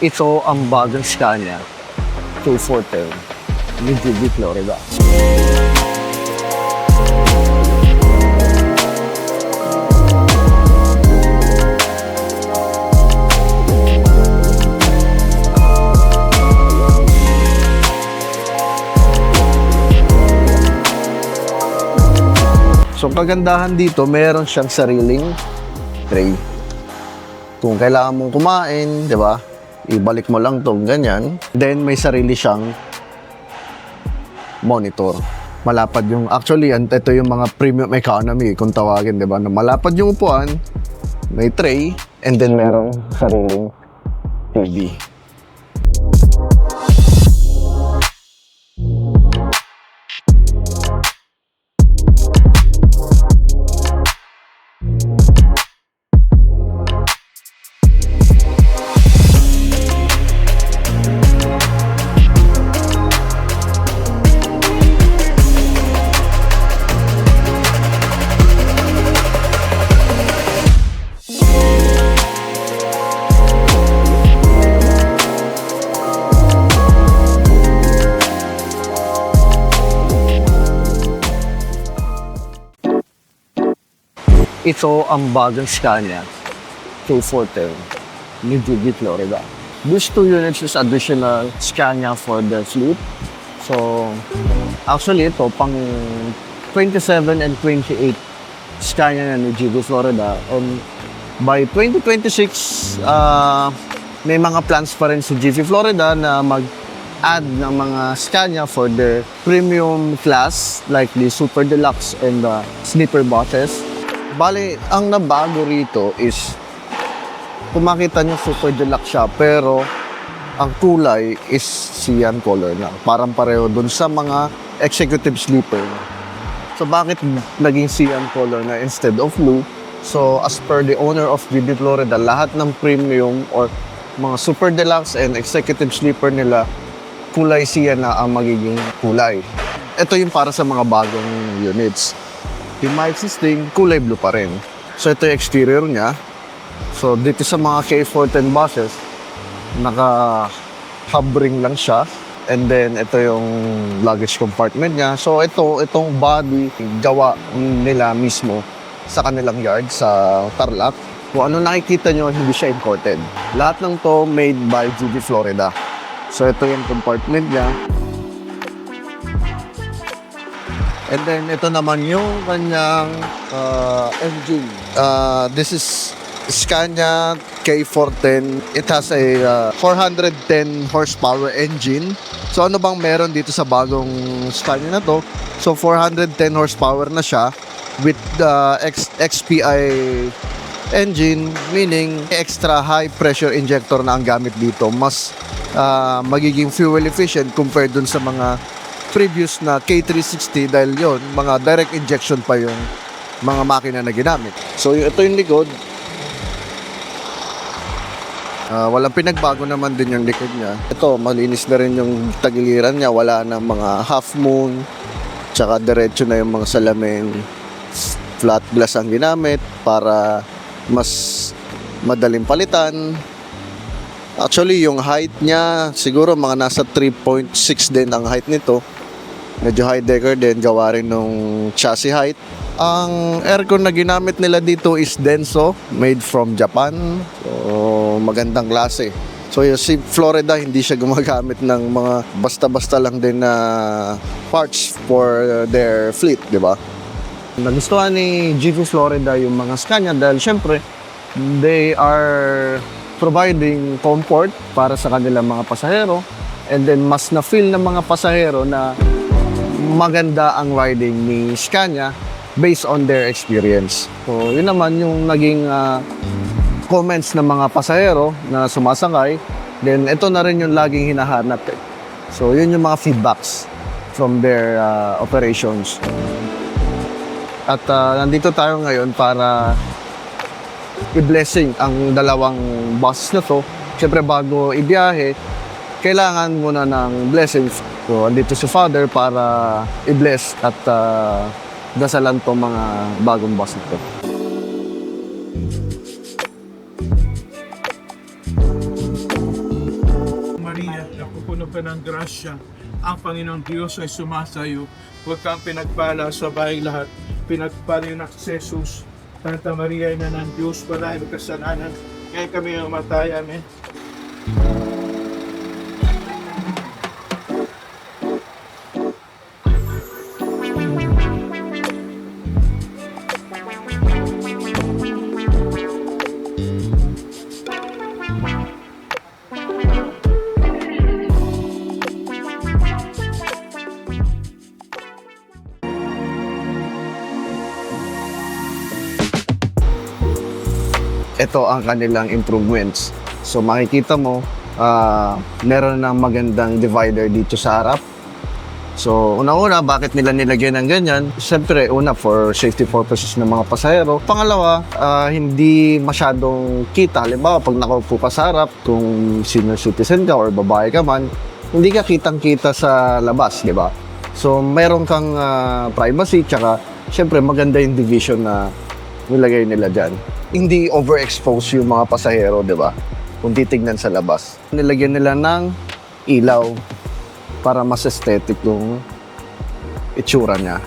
Ito ang bagong Scania 240 ni Judy, Florida. So, kagandahan dito, meron siyang sariling tray. Kung kailangan mong kumain, di ba? Ibalik mo lang to ganyan. Then, may sarili siyang monitor. Malapad yung, actually, ito yung mga premium economy, kung tawagin, di ba? Na malapad yung upuan, may tray, and then merong sariling TV. Ito ang bagong Scania 240 ni Judy, Florida. These 2 units is additional Scania for the fleet. So, actually ito pang 27 and 28 Scania na ni Judy, Florida. By 2026, may mga plans pa rin si Judy, Florida na mag-add ng mga Scania for the premium class like the Super Deluxe and the Sleeper buses. Bale, ang nabago rito is kung makita nyo Super Deluxe siya, pero ang kulay is cyan color na. Parang pareho dun sa mga executive sleeper. So bakit naging cyan color na instead of blue? So as per the owner of Judy, Florida, lahat ng premium or mga Super Deluxe and executive sleeper nila, kulay cyan na ang magiging kulay. Ito yung para sa mga bagong units. Yung mga existing, kulay blue pa rin. So ito yung exterior niya. So dito sa mga K410 buses, naka-hovering lang siya. And then ito yung luggage compartment niya. So itong body, gawa nila mismo sa kanilang yard sa Tarlac. Kung ano nakikita nyo, hindi siya imported. Lahat ng to made by Judy, Florida. So ito yung compartment niya. And then, ito naman yung kanyang engine. This is Scania K410. It has a 410 horsepower engine. So, ano bang meron dito sa bagong Scania na to? So, 410 horsepower na siya with the XPI engine, meaning extra high pressure injector na ang gamit dito. Mas magiging fuel efficient compared dun sa mga previous na K360 dahil yon mga direct injection pa yung mga makina na ginamit. So ito yung likod. Walang pinagbago naman din yung likod niya. Ito, malinis na rin yung tagiliran niya. Wala na mga half moon. Tsaka diretso na yung mga salamin. Flat glass ang ginamit para mas madaling palitan. Actually, yung height niya, siguro mga nasa 3.6 din ang height nito. Medyo high decker din, gawa rin nung chassis height. Ang aircon na ginamit nila dito is Denso, made from Japan. So, magandang klase. So, si Florida, hindi siya gumagamit ng mga basta-basta lang din na parts for their fleet, di ba? Nagustuhan ni GV Florida yung mga Scania dahil syempre, they are providing comfort para sa kanilang mga pasahero, and then mas na-feel ng mga pasahero na maganda ang riding ni Scania based on their experience. So, yun naman yung naging comments ng mga pasahero na sumasakay. Then, ito na rin yung laging hinahanap. So, yun yung mga feedbacks from their operations. At nandito tayo ngayon para i-blessing ang dalawang buses na to. Siyempre, bago ibiyahe, kailangan muna ng blessings. So, andito si Father para i-bless at dasalan to mga bagong bus na to. Maria, napupuno ka ng grasya. Ang Panginoong Diyos ay sumasayo. Huwag kang pinagpala sa bahay lahat. Pinagpala yung anak si Jesus. Santa Maria, ina ng Diyos, wala yung kasalanan. Kaya kami mamatay. Amen. Ito ang kanilang improvements. So makikita mo, meron ng magandang divider dito sa harap. So una-una, bakit nila nilagyan ng ganyan? Siyempre, una, for safety purposes ng mga pasahero. Pangalawa, hindi masyadong kita. Halimbawa, pag nakaupo ka sa harap, kung senior citizen ka or babae ka man, hindi ka kitang-kita sa labas, di ba? So meron kang privacy, tsaka siyempre maganda yung division na nilagay nila dyan. Hindi overexpose yung mga pasahero, di ba? Kung titignan sa labas. Nilagyan nila ng ilaw para mas aesthetic yung itsura niya.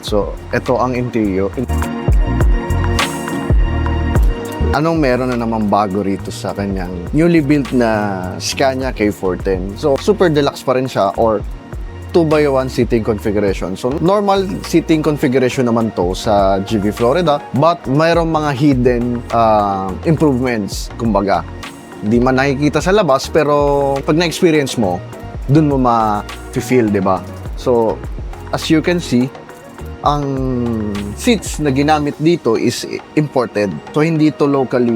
So, ito ang interior. Anong meron na naman bago rito sa kanyang newly built na Scania K410? So, super deluxe pa rin siya or 2x1 seating configuration. So, normal seating configuration naman to sa GV Florida, but mayroong mga hidden improvements, kumbaga. Hindi man nakikita sa labas, pero pag na-experience mo, dun mo ma-feel, di ba? So, as you can see, ang seats na ginamit dito is imported. So, hindi to locally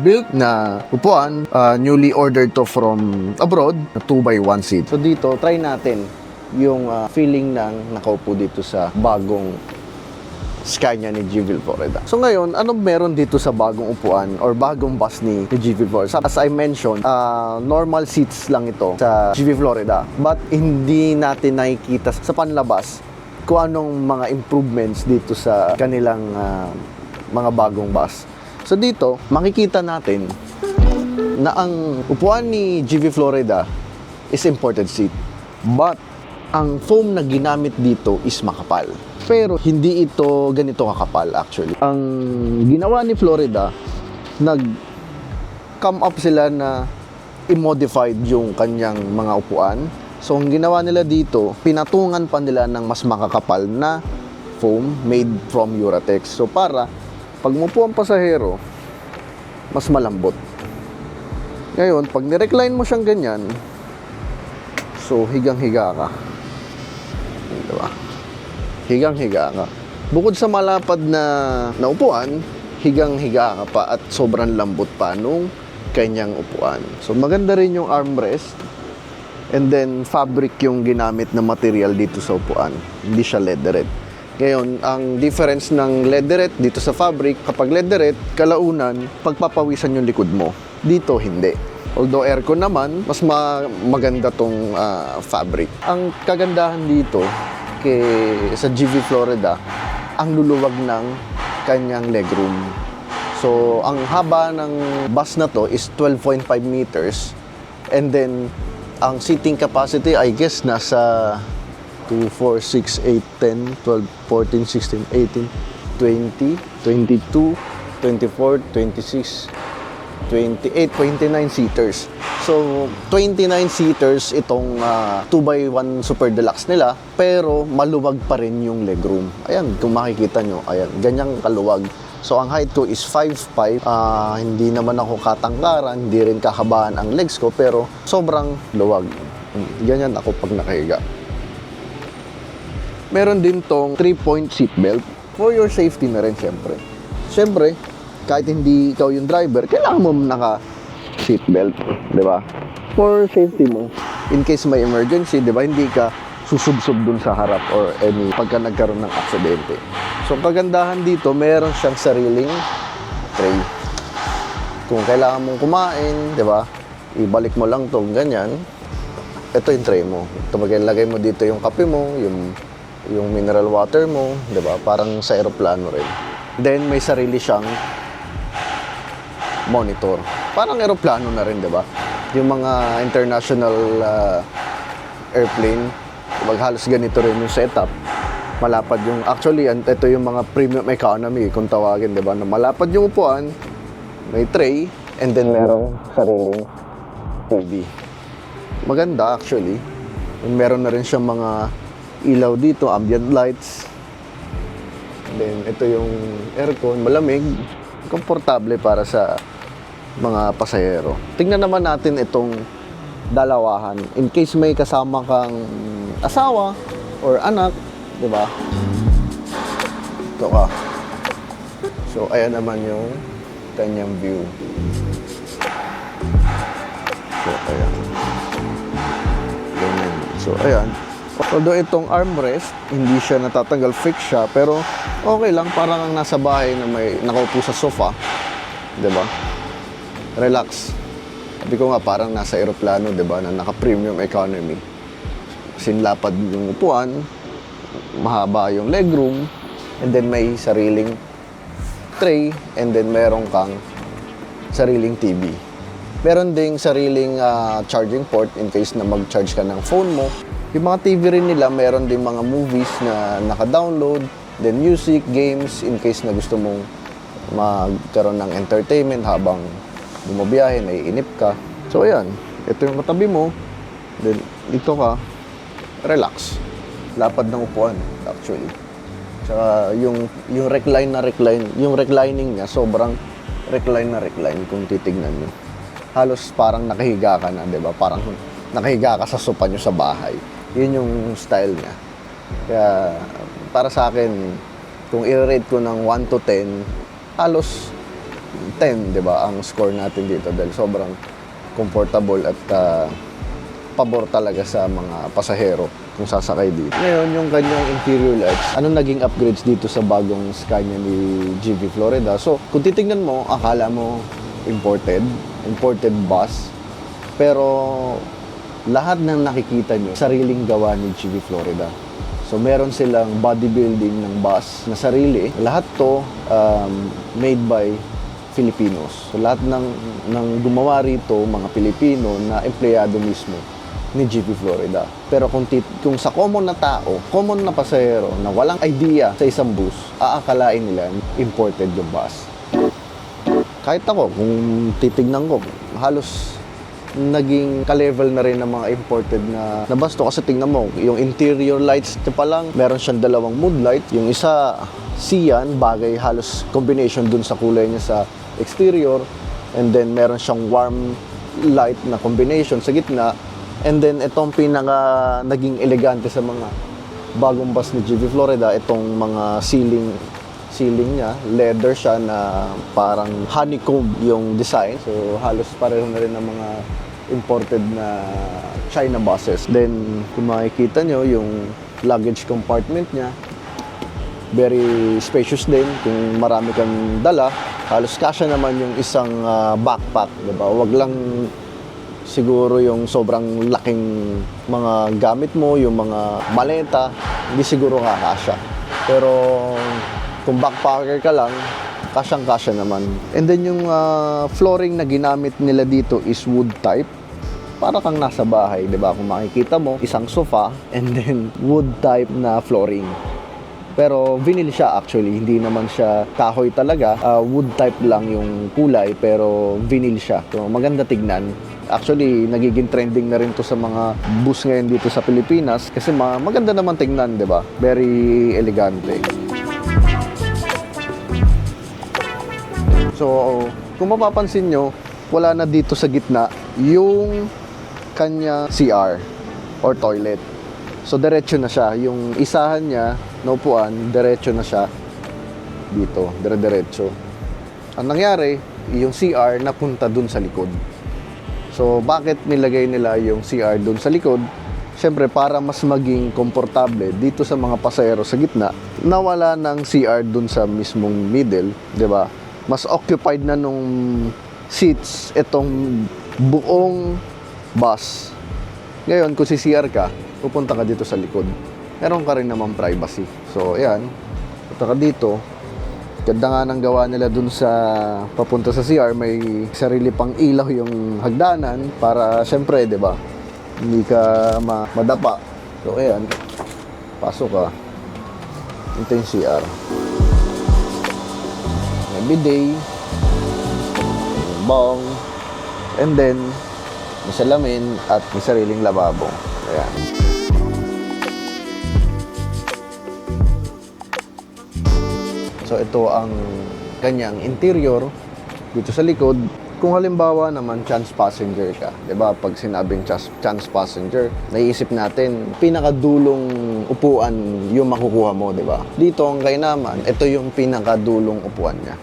built na upuan. Newly ordered to from abroad, na 2x1 seat. So, dito, try natin yung feeling ng nakaupo dito sa bagong Scania ni GV Florida. So ngayon, anong meron dito sa bagong upuan or bagong bus ni GV Florida? As I mentioned, normal seats lang ito sa GV Florida. But hindi natin nakikita sa panlabas kung anong mga improvements dito sa kanilang mga bagong bus. So dito, makikita natin na ang upuan ni GV Florida is imported seat. But ang foam na ginamit dito is makapal. Pero hindi ito ganito kakapal actually. Ang ginawa ni Florida, nag-come up sila na i-modified yung kanyang mga upuan. So ang ginawa nila dito, pinatungan pa nila ng mas makakapal na foam made from Uratex. So para pag umupo ang pasahero, mas malambot. Ngayon, pag ni-recline mo siyang ganyan, so higang-higa ka. Diba? Higang-higa ka. Bukod sa malapad na upuan, higang-higa ka pa at sobrang lambot pa nung kanyang upuan. So maganda rin yung armrest. And then fabric yung ginamit na material dito sa upuan. Hindi siya leatherette. Ngayon, ang difference ng leatherette dito sa fabric, kapag leatherette, kalaunan, pagpapawisan yung likod mo. Dito, hindi. Although aircon naman, mas maganda tong fabric. Ang kagandahan dito sa GV Florida, ang luluwag ng kanyang legroom. So, ang haba ng bus na to is 12.5 meters. And then, ang seating capacity, I guess, nasa 2, 4, 6, 8, 10, 12, 14, 16, 18, 20, 22, 24, 26, 28, 29 seaters. So, 29 seaters itong 2x1 Super Deluxe nila, pero maluwag pa rin yung legroom. Ayan, kung makikita nyo, ayan, ganyang kaluwag. So, ang height ko is 5'5". Hindi naman ako katangkaran, hindi rin kahabaan ang legs ko, pero sobrang luwag. Ganyan ako pag nakahiga. Meron din tong 3-point seatbelt for your safety na rin, syempre. Syempre, kahit hindi ikaw yung driver, kailangan mo naka-seatbelt, di ba? For safety mo. In case may emergency, di ba, hindi ka susubsob dun sa harap or any pagka nagkaroon ng aksidente. So, ang kagandahan dito, meron siyang sariling tray. Kung kailangan mong kumain, di ba, ibalik mo lang tong ganyan. Ito yung tray mo. Ito, maglagay mo dito yung kape mo, yung mineral water mo, di ba? Parang sa eroplano rin. Then, may sarili siyang monitor. Parang eroplano na rin, di ba? yung mga international airplane, halos ganito rin yung setup. Malapad yung, actually, ito yung mga premium economy, kung tawagin, di ba? Na malapad yung upuan, may tray, and then merong sariling TV. Maganda, actually. And meron na rin siyang mga ilaw dito, ambient lights. And then, ito yung aircon, malamig, komportable para sa mga pasahero. Tingnan naman natin itong dalawahan. In case may kasama kang asawa or anak, di ba? Ito ka. So, ayan naman yung kanyang view. So, ayan. Ganyan. So, ayan. Although itong armrest, hindi siya natatanggal, fix siya, pero okay lang, parang ang nasa bahay na may nakaupo sa sofa. Di ba? Relax. Sabi ko nga, parang nasa aeroplano, di ba, na naka-premium economy. Sinlapad yung upuan, mahaba yung legroom, and then may sariling tray, and then meron kang sariling TV. Meron ding sariling charging port in case na mag-charge ka ng phone mo. Yung mga TV rin nila, meron din mga movies na naka-download, then music, games, in case na gusto mong magkaroon ng entertainment habang bumabiyahe, naiinip ka. So, ayan. Ito yung katabi mo. Then, dito ka. Relax. Lapad ng upuan, actually. Tsaka, yung yung reclining niya, sobrang recline na recline kung titignan nyo. Halos parang nakahiga ka na, di ba? Parang nakahiga ka sa sopa nyo sa bahay. Yun yung style niya. Kaya, para sa akin, kung i-rate ko ng 1 to 10, halos 10, di ba, ang score natin dito dahil sobrang comfortable at pabor talaga sa mga pasahero kung sasakay dito. Ngayon, yung kanyang interior lights, anong naging upgrades dito sa bagong Scania ni GV Florida? So, kung titignan mo, akala mo imported bus, pero lahat ng nakikita nyo, sariling gawa ni GV Florida. So, meron silang bodybuilding ng bus na sarili. Lahat to made by Filipinos. So, lahat ng gumawa rito, mga Pilipino na empleyado mismo ni GV Florida. Pero kung sa common na tao, common na pasahero na walang idea sa isang bus, aakalain nila imported yung bus. Kahit ako, kung titignan ko, halos naging ka-level na rin ng mga imported na basto. Kasi tingnan mo, yung interior lights pa lang, meron siyang dalawang mood light. Yung isa, cyan, bagay halos combination dun sa kulay niya sa exterior. And then meron siyang warm light na combination sa gitna. And then itong pinaka naging elegante sa mga bagong bus ni GV Florida, itong mga ceiling niya, leather siya na parang honeycomb yung design. So halos pareho na rin ng mga imported na China buses. Then kung makikita nyo yung luggage compartment niya, very spacious din. Kung marami kang dala, halos kasya naman yung isang backpack, diba? Wag lang siguro yung sobrang laking mga gamit mo, yung mga maleta, hindi siguro kakasya. Pero kung backpacker ka lang, kasyang-kasya naman. And then yung flooring na ginamit nila dito is wood type. Para kang nasa bahay, 'di ba? Kung makikita mo, isang sofa and then wood type na flooring. Pero vinyl siya actually, hindi naman siya kahoy talaga. Wood type lang yung kulay pero vinyl siya. So maganda tignan. Actually, nagiging trending na rin to sa mga bus ngayon dito sa Pilipinas kasi maganda naman tignan, 'di ba? Very elegante. So, kung mapapansin nyo, wala na dito sa gitna yung kanya CR or toilet. So, diretso na siya. Yung isahan niya, na upuan, diretso na siya dito, dire-diretso. Ang nangyari, yung CR napunta dun sa likod. So, bakit nilagay nila yung CR dun sa likod? Siyempre, para mas maging komportable dito sa mga pasahero sa gitna, nawala ng CR dun sa mismong middle, di ba? Mas occupied na nung seats itong buong bus. Ngayon, kung si-CR ka, pupunta ka dito sa likod. Meron ka rin naman privacy. So, ayan. Punta ka dito. Ganda nga ng gawa nila dun sa papunta sa CR, may sarili pang ilaw yung hagdanan para syempre, 'di ba? Hindi ka madapa. So ayan. Pasok ka. Ito yung CR. May bidet, may bong, and then may salamin at may sariling lababo. Ayan. So ito ang kanyang interior dito sa likod. Kung halimbawa naman chance passenger ka, 'di ba? Pag sinabing chance passenger, naiisip natin pinakadulong upuan yung makukuha mo, 'di ba? Dito ang kay naman, ito yung pinakadulong upuan niya.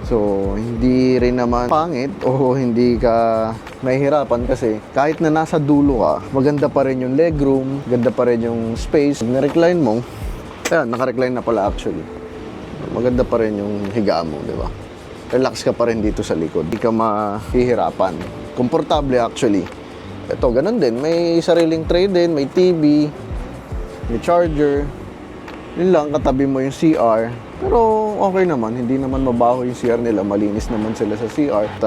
So, hindi rin naman pangit o hindi ka mahihirapan kasi kahit na nasa dulo ka, maganda pa rin yung legroom, maganda pa rin yung space. Pag na-recline mo, ayan, naka-recline na pala actually. Maganda pa rin yung higaan mo, di ba? Relax ka pa rin dito sa likod. Hindi ka mahihirapan. Komportable actually. Ito, ganun din. May sariling tray din, may TV, may charger. Yun lang, katabi mo yung CR. Pero okay naman, hindi naman mabaho yung CR nila. Malinis naman sila sa CR. At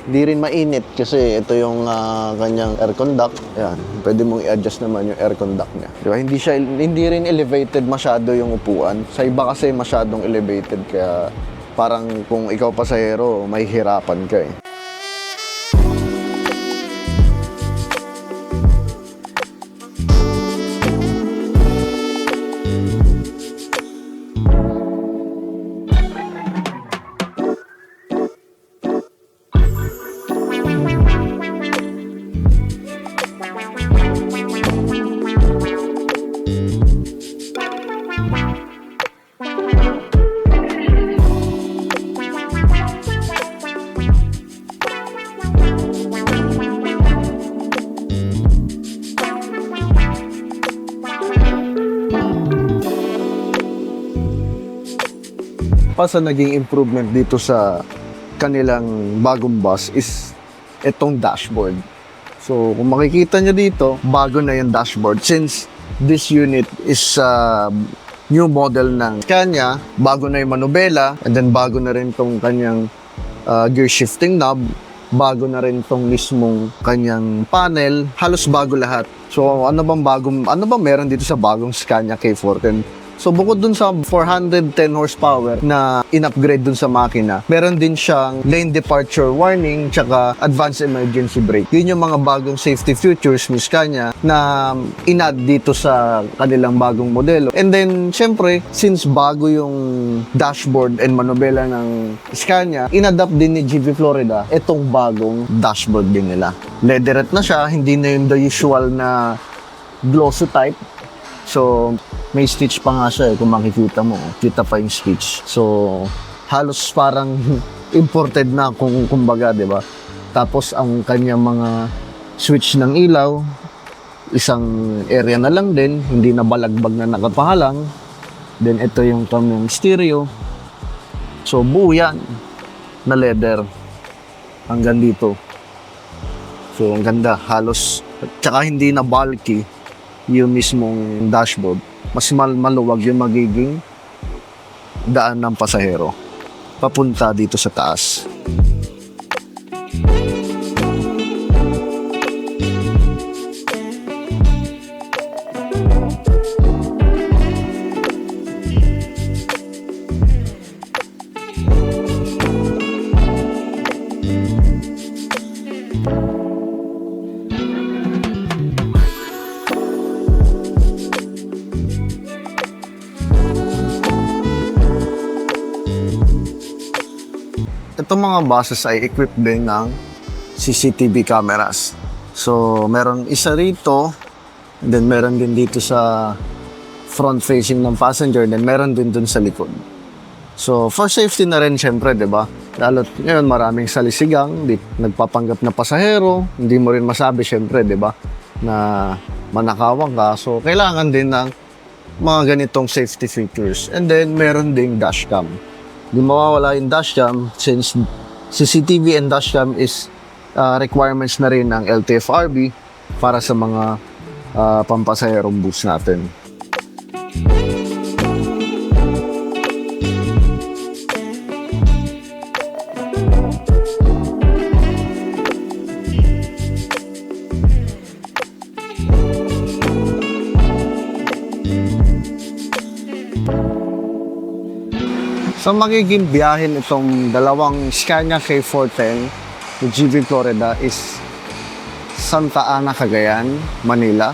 hindi rin mainit kasi ito yung kanyang aircon duct. Ayan, pwede mong i-adjust naman yung aircon duct niya. Diba? Hindi rin elevated masyado yung upuan. Sa iba kasi masyadong elevated kaya parang kung ikaw pasahero, may hirapan ka eh. Pa sa naging improvement dito sa kanilang bagong bus is itong dashboard. So, kung makikita nyo dito, bago na yung dashboard. Since this unit is new model ng Scania, bago na yung manubela, and then bago na rin tong kanyang gear shifting knob, bago na rin tong mismong kanyang panel, halos bago lahat. So, ano bang meron dito sa bagong Scania K410? So, bukod dun sa 410 horsepower na in-upgrade dun sa makina, meron din siyang lane departure warning tsaka advanced emergency brake. Yun yung mga bagong safety features ni Scania na in-add dito sa kanilang bagong modelo. And then, syempre, since bago yung dashboard and manubela ng Scania, in-adapt din ni GV Florida itong bagong dashboard din nila. Leatherette na siya, hindi na yung the usual na glossy type. So, may stitch pa nga siya kung makikita mo. Kita pa yung stitch. So, halos parang imported na kumbaga, di ba? Tapos, ang kanyang mga switch ng ilaw, isang area na lang din, hindi na balagbag na nakapahalang. Then, ito yung kanyang stereo. So, buo yan na leather hanggang dito. So, ang ganda. Halos, tsaka hindi na bulky yung mismong dashboard. Mas maluwag yung magiging daan ng pasahero papunta dito sa taas. Itong mga buses ay equipped din ng CCTV cameras. So, meron isa rito, and then meron din dito sa front facing ng passenger, then meron din dun sa likod. So, for safety na rin syempre, di ba? Lalo ngayon maraming salisigang, nagpapanggap na pasahero, hindi mo rin masabi syempre, di ba? Na manakawang ka. So, kailangan din ng mga ganitong safety features. And then, meron ding dashcam. Di mawawala yung dashcam since CCTV and dashcam is requirements na rin ng LTFRB para sa mga pampasaherong bus natin. So magiging biyahin itong dalawang Scania K410 ng GV Florida is Santa Ana, Cagayan, Manila.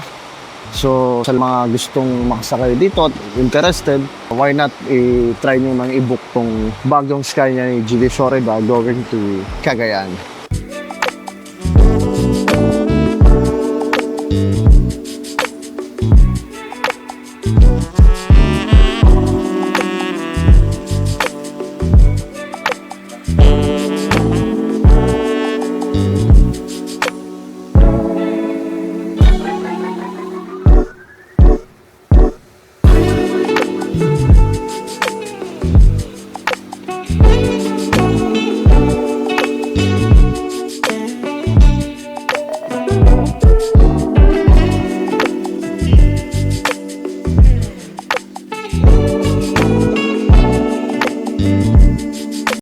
So sa mga gustong makasakay dito at interested, why not i-try nyo nang i-book tong bagong Scania ni GV Florida going to Cagayan.